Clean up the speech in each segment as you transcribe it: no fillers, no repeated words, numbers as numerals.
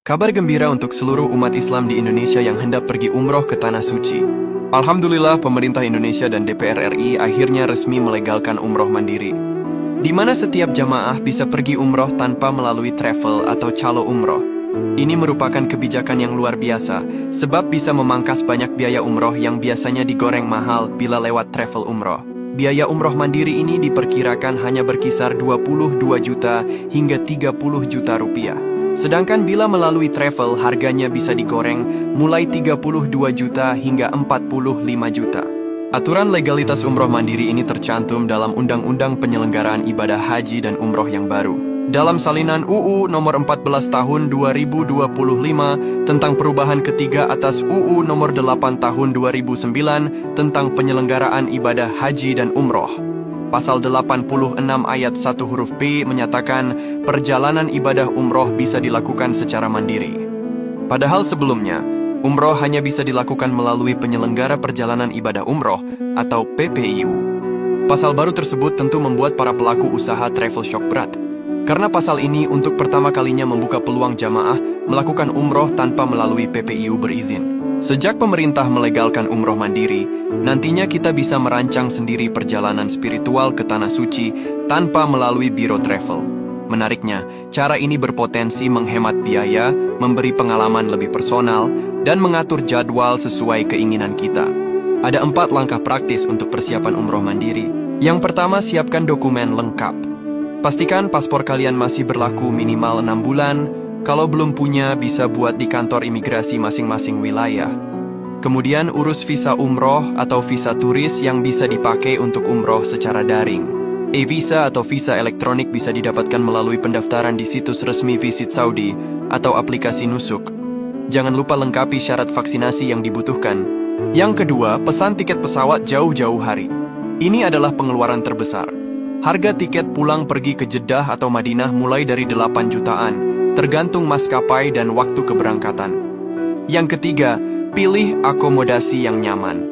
Kabar gembira untuk seluruh umat Islam di Indonesia yang hendak pergi umroh ke Tanah Suci. Alhamdulillah, pemerintah Indonesia dan DPR RI akhirnya resmi melegalkan umroh mandiri, di mana setiap jamaah bisa pergi umroh tanpa melalui travel atau calo umroh. Ini merupakan kebijakan yang luar biasa, sebab bisa memangkas banyak biaya umroh yang biasanya digoreng mahal bila lewat travel umroh. Biaya umroh mandiri ini diperkirakan hanya berkisar 22 juta hingga 30 juta rupiah. Sedangkan bila melalui travel, harganya bisa digoreng mulai 32 juta hingga 45 juta. Aturan legalitas umroh mandiri ini tercantum dalam Undang-Undang Penyelenggaraan Ibadah Haji dan Umroh yang baru. Dalam salinan UU nomor 14 tahun 2025 tentang perubahan ketiga atas UU nomor 8 tahun 2009 tentang penyelenggaraan ibadah haji dan umroh. Pasal 86 ayat 1 huruf B menyatakan perjalanan ibadah umroh bisa dilakukan secara mandiri. Padahal sebelumnya, umroh hanya bisa dilakukan melalui penyelenggara perjalanan ibadah umroh atau PPIU. Pasal baru tersebut tentu membuat para pelaku usaha travel shock berat. Karena pasal ini untuk pertama kalinya membuka peluang jamaah melakukan umroh tanpa melalui PPIU berizin. Sejak pemerintah melegalkan umroh mandiri, nantinya kita bisa merancang sendiri perjalanan spiritual ke Tanah Suci tanpa melalui biro travel. Menariknya, cara ini berpotensi menghemat biaya, memberi pengalaman lebih personal, dan mengatur jadwal sesuai keinginan kita. Ada 4 langkah praktis untuk persiapan umroh mandiri. Yang pertama, siapkan dokumen lengkap. Pastikan paspor kalian masih berlaku minimal 6 bulan. Kalau belum punya, bisa buat di kantor imigrasi masing-masing wilayah. Kemudian urus visa umroh atau visa turis yang bisa dipakai untuk umroh secara daring. E-visa atau visa elektronik bisa didapatkan melalui pendaftaran di situs resmi Visit Saudi atau aplikasi Nusuk. Jangan lupa lengkapi syarat vaksinasi yang dibutuhkan. Yang kedua, pesan tiket pesawat jauh-jauh hari. Ini adalah pengeluaran terbesar. Harga tiket pulang pergi ke Jeddah atau Madinah mulai dari 8 jutaan. Tergantung maskapai dan waktu keberangkatan. Yang ketiga, pilih akomodasi yang nyaman.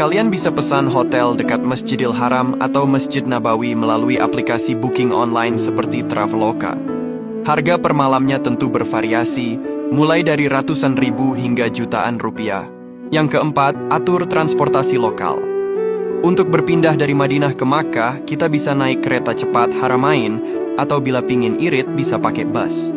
Kalian bisa pesan hotel dekat Masjidil Haram atau Masjid Nabawi melalui aplikasi booking online seperti Traveloka. Harga per malamnya tentu bervariasi, mulai dari ratusan ribu hingga jutaan rupiah. Yang keempat, atur transportasi lokal. Untuk berpindah dari Madinah ke Makkah, kita bisa naik kereta cepat Haramain atau bila pingin irit bisa pakai bus.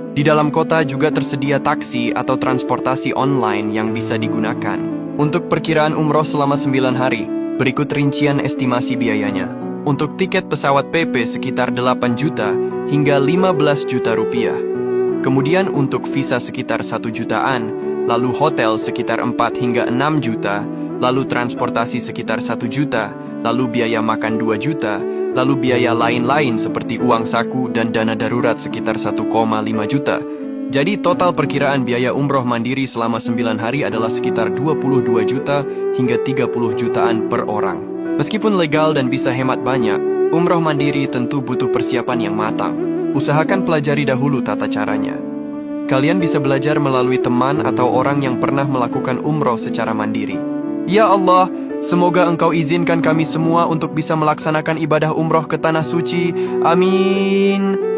Di dalam kota juga tersedia taksi atau transportasi online yang bisa digunakan. Untuk perkiraan umroh selama 9 hari, berikut rincian estimasi biayanya. Untuk tiket pesawat PP sekitar 8 juta hingga 15 juta rupiah. Kemudian untuk visa sekitar 1 jutaan, lalu hotel sekitar 4 hingga 6 juta, lalu transportasi sekitar 1 juta, lalu biaya makan 2 juta, lalu biaya lain-lain seperti uang saku dan dana darurat sekitar 1,5 juta. Jadi total perkiraan biaya umroh mandiri selama 9 hari adalah sekitar 22 juta hingga 30 jutaan per orang. Meskipun legal dan bisa hemat banyak, umroh mandiri tentu butuh persiapan yang matang. Usahakan pelajari dahulu tata caranya. Kalian bisa belajar melalui teman atau orang yang pernah melakukan umroh secara mandiri. Ya Allah, semoga Engkau izinkan kami semua untuk bisa melaksanakan ibadah umroh ke Tanah Suci. Amin.